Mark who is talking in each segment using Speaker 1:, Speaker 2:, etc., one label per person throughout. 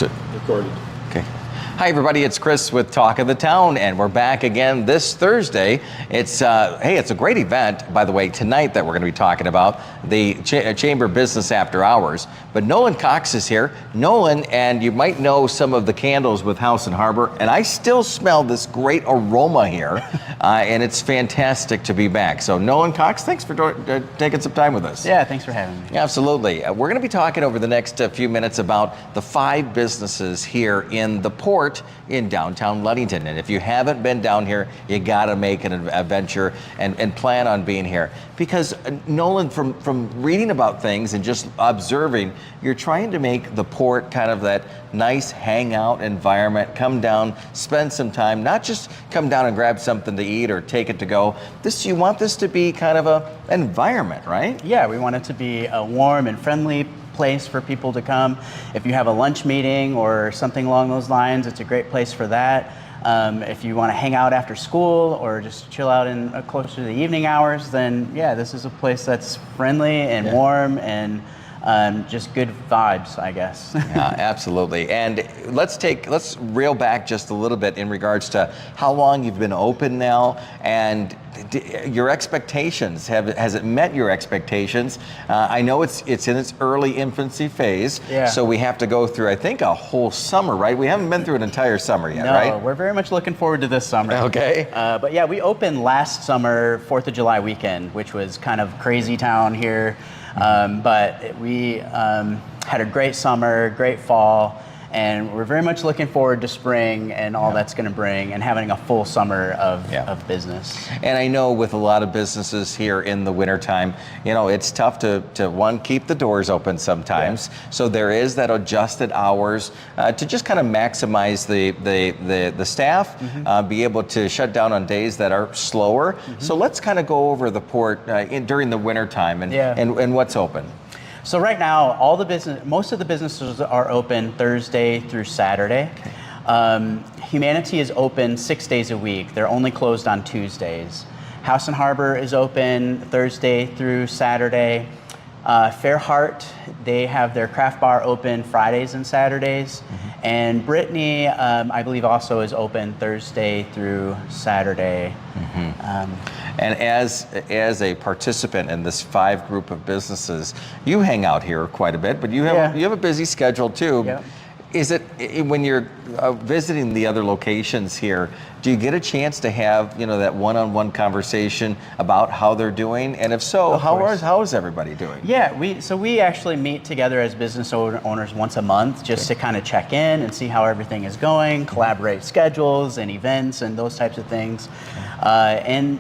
Speaker 1: Recorded.
Speaker 2: Okay. Hi everybody, it's Chris with Talk of the Town, and we're back again this Thursday. It's a great event, by the way, tonight that we're going to be talking about, the Chamber Business After Hours. But Nolan Cocke is here. Nolan, and you might know some of the candles with House and Harbor, and I still smell this great aroma here, and it's fantastic to be back. So Nolan Cocke, thanks for taking some time with us.
Speaker 3: Yeah, thanks for having me.
Speaker 2: Absolutely. We're going to be talking over the next few minutes about the 5 businesses here in the port in downtown Ludington. And if you haven't been down here, you got to make an adventure and plan on being here. Because Nolan, from reading about things and just observing, you're trying to make the port kind of that nice hangout environment. Come down, spend some time, not just come down and grab something to eat or take it to go. You want this to be kind of an environment, right?
Speaker 3: Yeah, we want it to be a warm and friendly place for people to come. If you have a lunch meeting or something along those lines, it's a great place for that. If you want to hang out after school or just chill out in closer to the evening hours, then yeah, this is a place that's friendly and warm and just good vibes, I guess.
Speaker 2: Yeah, absolutely. And let's reel back just a little bit in regards to how long you've been open now and your expectations. Has it met your expectations? I know it's in its early infancy phase, so we have to go through, I think, a whole summer, right? We haven't been through an entire summer yet, right?
Speaker 3: No, we're very much looking forward to this summer.
Speaker 2: Okay.
Speaker 3: But yeah, we opened last summer, 4th of July weekend, which was kind of crazy town here. But we had a great summer, great fall, and we're very much looking forward to spring and all that's going to bring, and having a full summer of business.
Speaker 2: And I know with a lot of businesses here in the wintertime, it's tough to one, keep the doors open sometimes. So there is that adjusted hours to just kind of maximize the staff, be able to shut down on days that are slower. So let's kind of go over the port during the wintertime and what's open.
Speaker 3: So right now, most of the businesses are open Thursday through Saturday. Humanity is open 6 days a week. They're only closed on Tuesdays. House and Harbor is open Thursday through Saturday. Fairheart, they have their craft bar open Fridays and Saturdays. And Brittany, I believe, also is open Thursday through Saturday.
Speaker 2: And as a participant in this 5 group of businesses, you hang out here quite a bit, but you have a busy schedule too. Yep. Is it when you're visiting the other locations here, do you get a chance to have that one-on-one conversation about how they're doing? And if so, how is everybody doing?
Speaker 3: Yeah, we actually meet together as business owners once a month just to kind of check in and see how everything is going, collaborate schedules and events and those types of things. And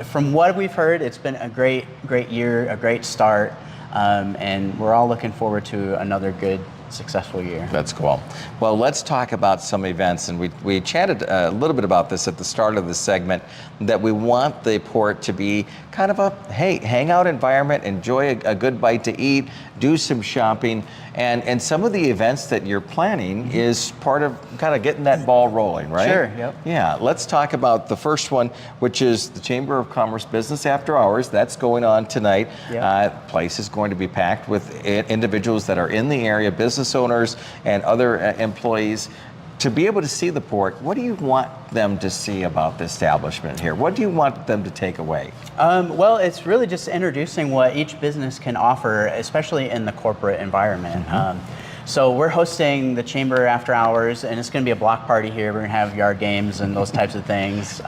Speaker 3: from what we've heard, it's been a great year, a great start, and we're all looking forward to another good, successful year.
Speaker 2: That's cool. Well, let's talk about some events, and we chatted a little bit about this at the start of the segment, that we want the port to be kind of a hangout environment, enjoy a good bite to eat, do some shopping, and some of the events that you're planning is part of kind of getting that ball rolling, right?
Speaker 3: Sure, yep.
Speaker 2: Yeah, let's talk about the first one, which is the Chamber of Commerce Business After Hours. That's going on tonight. Yep. Place is going to be packed with individuals that are in the area, business owners and other employees. To be able to see the port, what do you want them to see about the establishment here? What do you want them to take away?
Speaker 3: Well, it's really just introducing what each business can offer, especially in the corporate environment. So we're hosting the Chamber After Hours, and it's going to be a block party here. We're going to have yard games and those types of things.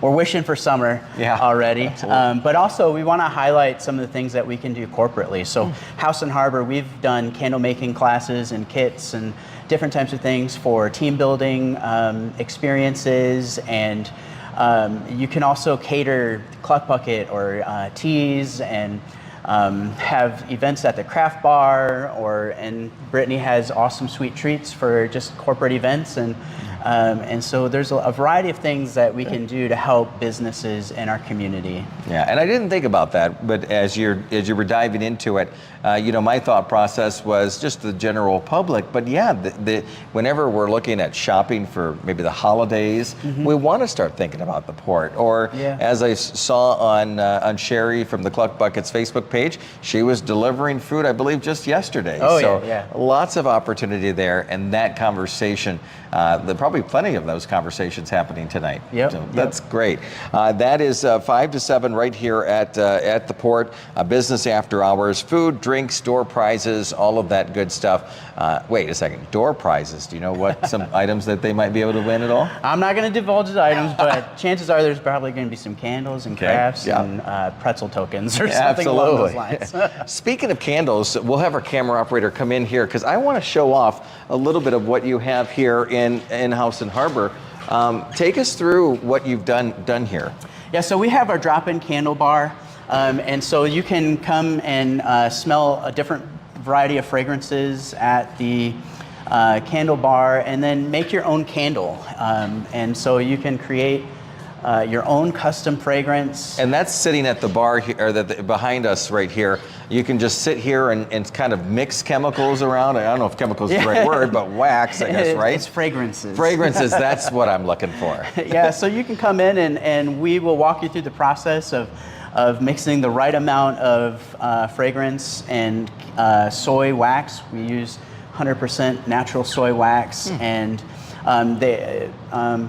Speaker 3: We're wishing for summer already. But also, we want to highlight some of the things that we can do corporately. So House and Harbor, we've done candle making classes and kits and different types of things for team building experiences, and you can also cater Cluck Bucket or teas and have events at the craft bar, and Brittany has awesome sweet treats for just corporate events, and And so there's a variety of things that we can do to help businesses in our community.
Speaker 2: Yeah, and I didn't think about that, but as you were diving into it, my thought process was just the general public. But yeah, whenever we're looking at shopping for maybe the holidays, we want to start thinking about the port. Or as I saw on Sherry from the Cluck Buckets Facebook page, she was delivering food, I believe, just yesterday.
Speaker 3: Oh,
Speaker 2: so
Speaker 3: yeah.
Speaker 2: Lots of opportunity there, and that conversation. There probably plenty of those conversations happening tonight. So that's great. That is 5 to 7 right here at the port. Business after hours, food, drinks, door prizes, all of that good stuff. Wait a second, door prizes. Do you know what some items that they might be able to win at all?
Speaker 3: I'm not going to divulge the items, but chances are there's probably going to be some candles and crafts and pretzel tokens or something along those lines.
Speaker 2: Speaking of candles, we'll have our camera operator come in here because I want to show off a little bit of what you have here in House and Harbor. Take us through what you've done here.
Speaker 3: Yeah, so we have our drop-in candle bar, and so you can come and smell a different variety of fragrances at the candle bar, and then make your own candle. And so you can create your own custom fragrance.
Speaker 2: And that's sitting at the bar here, or behind us right here. You can just sit here and kind of mix chemicals around. I don't know if chemicals is the right word, but wax, I guess, right?
Speaker 3: It's fragrances.
Speaker 2: Fragrances, that's what I'm looking for.
Speaker 3: Yeah, so you can come in and we will walk you through the process of mixing the right amount of fragrance and soy wax. We use 100% natural soy wax, and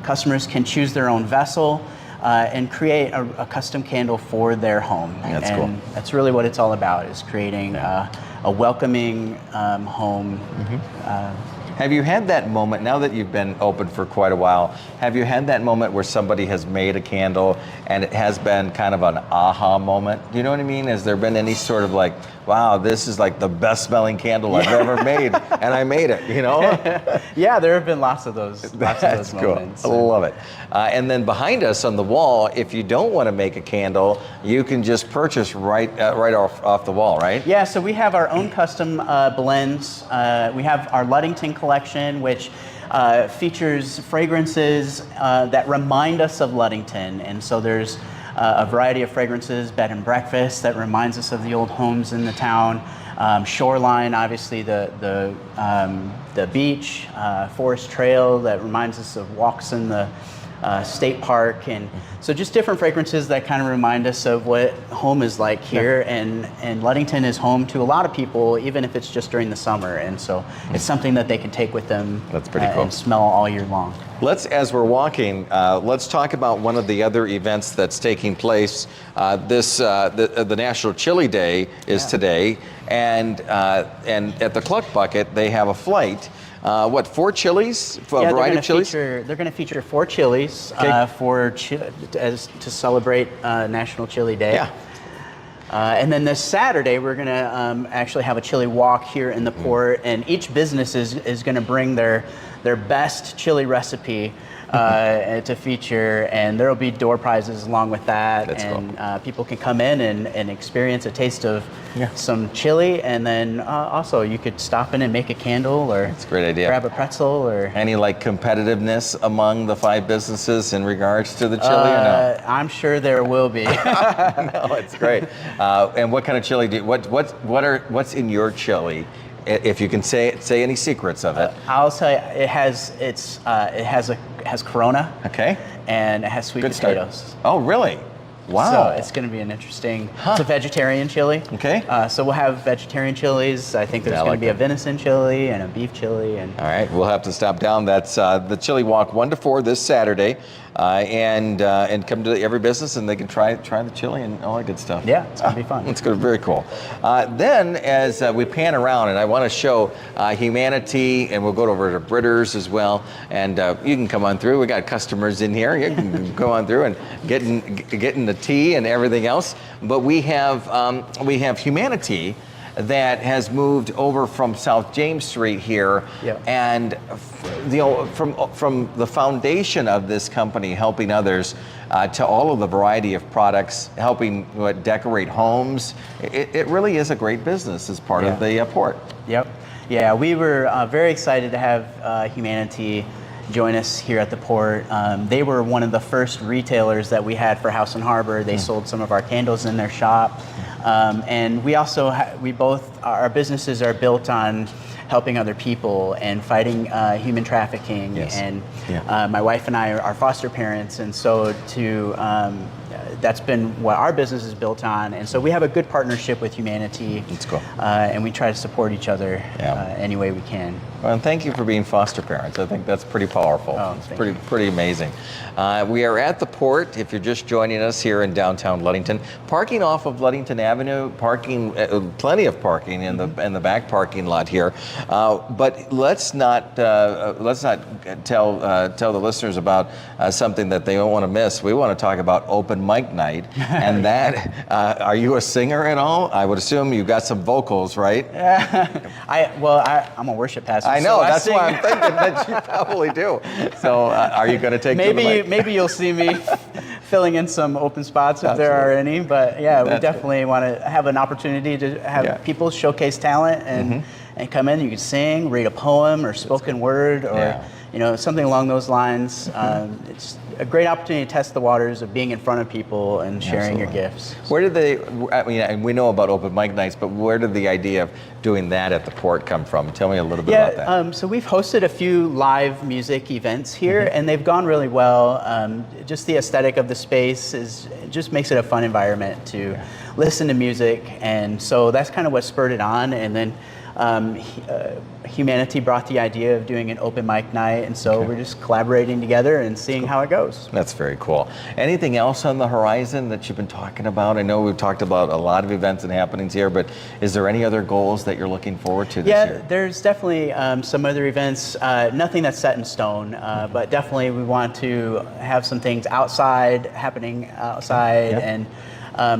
Speaker 3: customers can choose their own vessel and create a custom candle for their home.
Speaker 2: That's
Speaker 3: cool. That's really what it's all about, is creating a welcoming home.
Speaker 2: Have you had that moment, now that you've been open for quite a while, have you had that moment where somebody has made a candle and it has been kind of an aha moment? Do you know what I mean? Has there been any sort of like, wow, this is like the best smelling candle I've ever made, and I made it, you know?
Speaker 3: Yeah, there have been lots of those
Speaker 2: That's
Speaker 3: moments.
Speaker 2: Cool. I love it. And then behind us on the wall, if you don't want to make a candle, you can just purchase right off the wall, right?
Speaker 3: Yeah, so we have our own custom blends. We have our Ludington collection, which features fragrances that remind us of Ludington. And so there's a variety of fragrances, bed and breakfast, that reminds us of the old homes in the town. Shoreline, obviously the beach, forest trail that reminds us of walks in the state park, and so just different fragrances that kind of remind us of what home is like here. And Ludington is home to a lot of people, even if it's just during the summer, and so it's something that they can take with them. That's pretty cool. And smell all year long.
Speaker 2: As we're walking, let's talk about one of the other events that's taking place. The National Chili Day is today, and at the Cluck Bucket they have a flight. 4 chilies? A variety of chilies?
Speaker 3: They're going to feature 4 chilies to celebrate National Chili Day.
Speaker 2: Yeah.
Speaker 3: And then this Saturday, we're going to actually have a chili walk here in the port, and each business is going to bring their best chili recipe to feature, and there will be door prizes along with that. That's cool. People can come in and experience a taste of some chili, and then also you could stop in and make a candle, or
Speaker 2: that's a great idea.
Speaker 3: Grab a pretzel, or
Speaker 2: any competitiveness among the 5 businesses in regards to the chili, or no?
Speaker 3: I'm sure there will be.
Speaker 2: No, it's great. And what kind of chili what's in your chili? If you can say any secrets of it.
Speaker 3: I'll tell you, it has Corona.
Speaker 2: Okay.
Speaker 3: And it has sweet potatoes.
Speaker 2: Start. Oh, really? Wow.
Speaker 3: So it's going to be an interesting. It's a vegetarian chili.
Speaker 2: Okay.
Speaker 3: So we'll have vegetarian chilies. I think there's going to be a venison chili and a beef chili. And
Speaker 2: all right, we'll have to stop down. That's the Chili Walk 1 to 4 this Saturday, and come to every business and they can try the chili and all that good stuff.
Speaker 3: Yeah, it's going to be fun.
Speaker 2: It's going to be very cool. Then as we pan around, and I want to show Humanity, and we'll go over to Britters as well, and you can come on through. We got customers in here. You can go on through and getting the tea and everything else. But we have Humanity that has moved over from South James Street here, and from the foundation of this company helping others to all of the variety of products, helping decorate homes. It really is a great business as part of the port.
Speaker 3: Yep. Yeah, we were very excited to have Humanity join us here at the port. They were one of the first retailers that we had for House and Harbor. They sold some of our candles in their shop. And we also, our businesses are built on helping other people and fighting human trafficking.
Speaker 2: Yes.
Speaker 3: And my wife and I are foster parents, and so that's been what our business is built on. And so we have a good partnership with humanity.
Speaker 2: That's cool.
Speaker 3: And we try to support each other any way we can.
Speaker 2: Well, and thank you for being foster parents. I think that's pretty powerful.
Speaker 3: Oh,
Speaker 2: it's pretty amazing. We are at the port, if you're just joining us here in downtown Ludington. Parking off of Ludington Avenue, plenty of parking in the back parking lot here. But let's not tell the listeners about something that they don't want to miss. We want to talk about open mic night, and that. Are you a singer at all? I would assume you got some vocals, right?
Speaker 3: I'm a worship pastor.
Speaker 2: I know.
Speaker 3: So
Speaker 2: that's why I'm thinking that you probably do. So, are you going to take to the mic?
Speaker 3: Maybe you'll see me filling in some open spots if there are any. But yeah, we definitely want to have an opportunity to have people showcase talent and come in. You can sing, read a poem, or spoken word, or something along those lines. It's a great opportunity to test the waters of being in front of people and sharing your gifts.
Speaker 2: Where did and we know about open mic nights, but where did the idea of doing that at the port come from? Tell me a little bit about that.
Speaker 3: So we've hosted a few live music events here, and they've gone really well. Just the aesthetic of the space just makes it a fun environment to listen to music, and so that's kind of what spurred it on. And then Humanity brought the idea of doing an open mic night, and so we're just collaborating together and seeing how it goes.
Speaker 2: That's very cool. Anything else on the horizon that you've been talking about? I know we've talked about a lot of events and happenings here, but is there any other goals that you're looking forward to this year?
Speaker 3: Yeah, there's definitely some other events, nothing that's set in stone, but definitely we want to have some things happening outside, and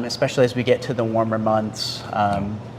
Speaker 3: especially as we get to the warmer months.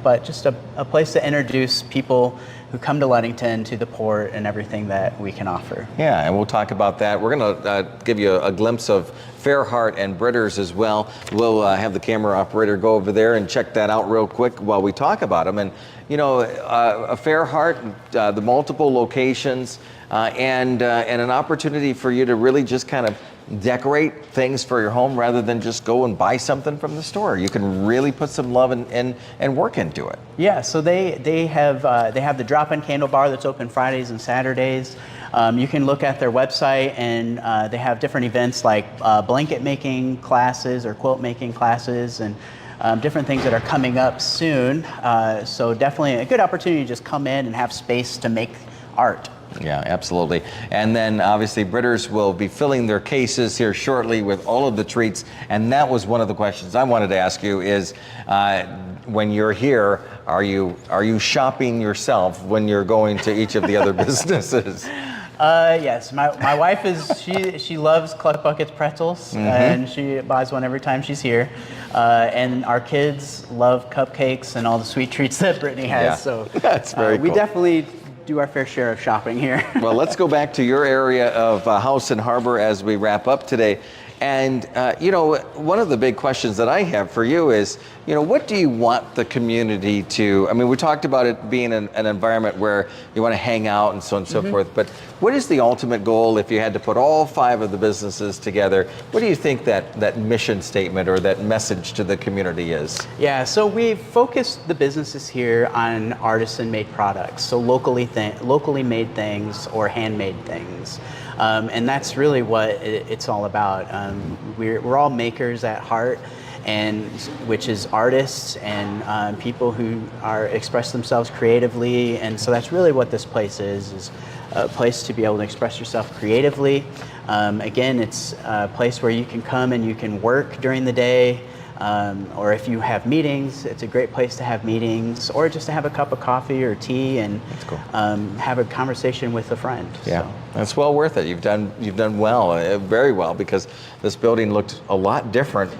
Speaker 3: But just a place to introduce people who come to Ludington to the port and everything that we can offer.
Speaker 2: Yeah, and we'll talk about that. We're going to give you a glimpse of Fairheart and Britters as well. We'll have the camera operator go over there and check that out real quick while we talk about them. And a Fairheart, the multiple locations, and an opportunity for you to really just kind of decorate things for your home rather than just go and buy something from the store. You can really put some love and work into it.
Speaker 3: Yeah, so they have the drop-in candle bar that's open Fridays and Saturdays. You can look at their website, and they have different events like blanket making classes or quilt making classes, and different things that are coming up soon. So definitely a good opportunity to just come in and have space to make art.
Speaker 2: Yeah, absolutely. And then obviously Britters will be filling their cases here shortly with all of the treats. And that was one of the questions I wanted to ask you is, when you're here, are you shopping yourself when you're going to each of the other businesses?
Speaker 3: Yes, my wife she loves Cluck Bucket's pretzels, and she buys one every time she's here. And our kids love cupcakes and all the sweet treats that Brittany has.
Speaker 2: Yeah,
Speaker 3: so
Speaker 2: that's very cool.
Speaker 3: We definitely do our fair share of shopping here.
Speaker 2: Well, let's go back to your area of House and Harbor as we wrap up today. And, one of the big questions that I have for you is, what do you want the community to, we talked about it being an environment where you want to hang out and so on and so forth, but what is the ultimate goal if you had to put all 5 of the businesses together? What do you think that mission statement or that message to the community is? Yeah,
Speaker 3: so we've focused the businesses here on artisan-made products, so locally made things or handmade things. And that's really what it's all about. We're all makers at heart, and which is artists and people who express themselves creatively. And so that's really what this place is a place to be able to express yourself creatively. Again, it's a place where you can come and you can work during the day. Or if you have meetings, it's a great place to have meetings, or just to have a cup of coffee or tea and have a conversation with a friend.
Speaker 2: Yeah, so that's well worth it. You've done well, very well, because this building looked a lot different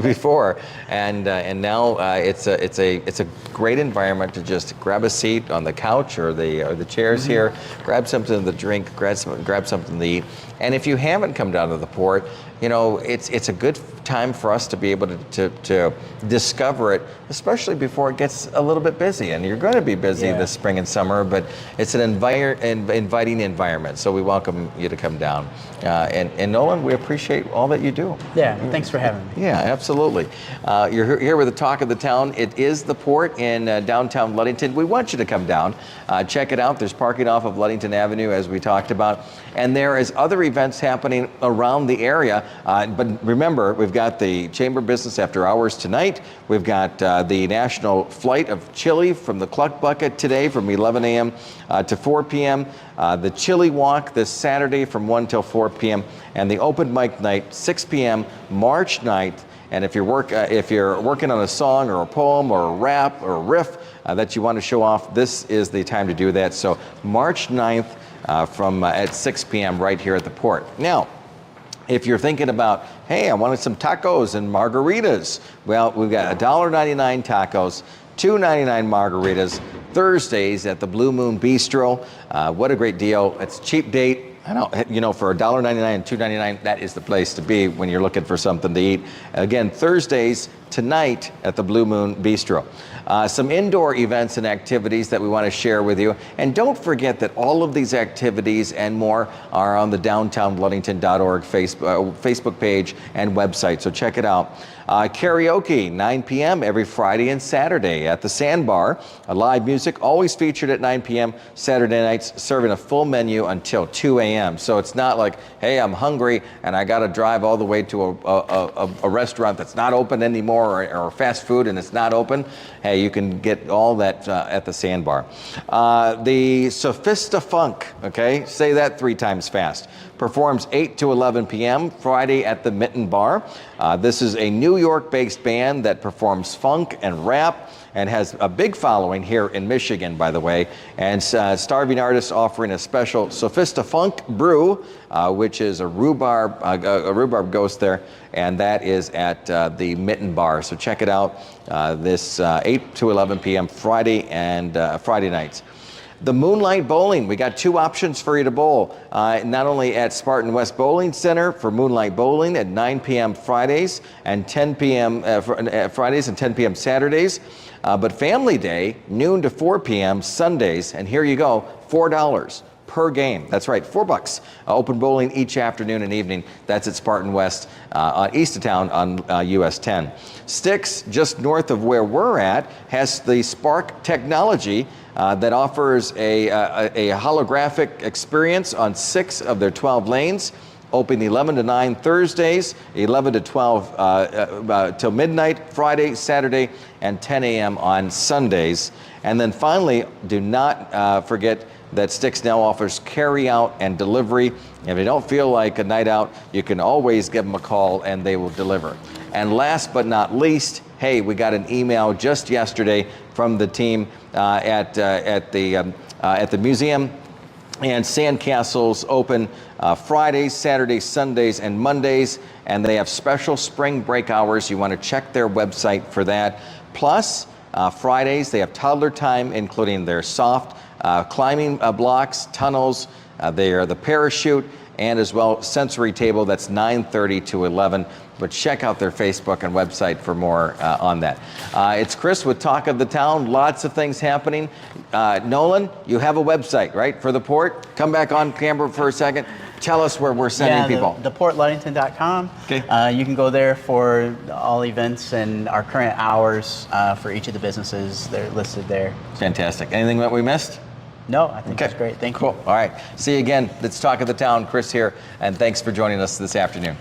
Speaker 2: before, and now it's a great environment to just grab a seat on the couch or the chairs here, grab something to drink, grab something to eat, and if you haven't come down to the port, it's a good time for us to be able to to discover it, especially before it gets a little bit busy. And you're going to be busy this spring and summer, but it's an inviting environment. So we welcome you to come down. And Nolan, we appreciate all that you do.
Speaker 3: Yeah, thanks for having me.
Speaker 2: Yeah, absolutely. You're here with the talk of the town. It is the Port in downtown Ludington. We want you to come down, check it out. There's parking off of Ludington Avenue, as we talked about, and there is other events happening around the area. But remember, we've got the Chamber Business After Hours tonight. We've got the National Flight of Chili from the Cluck Bucket today from 11 a.m. To 4 p.m. The Chili Walk this Saturday from 1 till 4 p.m. and the Open Mic Night 6 p.m. March 9th. And if you're working on a song or a poem or a rap or a riff that you want to show off, this is the time to do that. So March 9th from at 6 p.m. right here at the Port. Now, if you're thinking about, hey, I wanted some tacos and margaritas, well, we've got $1.99 tacos, $2.99 margaritas, Thursdays at the Blue Moon Bistro. What a great deal. It's a cheap date. I know, for $1.99 and $2.99, that is the place to be when you're looking for something to eat. Again, Thursdays tonight at the Blue Moon Bistro. Some indoor events and activities that we want to share with you. And don't forget that all of these activities and more are on the downtownludington.org Facebook page and website, so check it out. Karaoke, 9 p.m. every Friday and Saturday at the Sandbar. Live music always featured at 9 p.m. Saturday nights, serving a full menu until 2 a.m. So it's not like, hey, I'm hungry and I got to drive all the way to a restaurant that's not open anymore, or fast food and it's not open. Hey, you can get all that at the Sandbar. The Sophista Funk, okay, say that 3 times fast, performs 8 to 11 p.m. Friday at the Mitten Bar. This is a New York-based band that performs funk and rap and has a big following here in Michigan, by the way. And starving artists offering a special Sophista Funk brew, which is a rhubarb ghost there, and that is at the Mitten Bar. So check it out. This 8 to 11 p.m. Friday and Friday nights. The Moonlight Bowling, we got 2 options for you to bowl. Not only at Spartan West Bowling Center for Moonlight Bowling at 9 p.m. Fridays and 10 p.m. Fridays and 10 p.m. Saturdays, but Family Day, noon to 4 p.m. Sundays, and here you go, $4 per game. That's right, $4. Open bowling each afternoon and evening. That's at Spartan West, east of town on US 10. Sticks, just north of where we're at, has the Spark technology that offers a holographic experience on 6 of their 12 lanes. Open 11 to 9 Thursdays, 11 to 12 till midnight Friday, Saturday, and 10 a.m. on Sundays. And then finally, do not forget that Sticks now offers carry out and delivery. If you don't feel like a night out, you can always give them a call and they will deliver. And last but not least, hey, we got an email just yesterday from the team at the museum. And Sandcastle's open Fridays, Saturdays, Sundays, and Mondays, and they have special spring break hours. You want to check their website for that. Plus, Fridays, they have toddler time, including their soft climbing blocks, tunnels, they are the parachute, and as well sensory table. That's 9:30 to 11. But check out their Facebook and website for more on that. It's Chris with Talk of the Town. Lots of things happening. Nolan, you have a website, right, for the Port? Come back on camera for a second. Tell us where we're sending people.
Speaker 3: theportludington.com.
Speaker 2: Okay.
Speaker 3: You can go there for all events and our current hours for each of the businesses. They're listed there.
Speaker 2: Fantastic. Anything that we missed?
Speaker 3: No, I think that's great. Thank you.
Speaker 2: Cool. All right. See you again. Let's Talk of the Town. Chris here, and thanks for joining us this afternoon.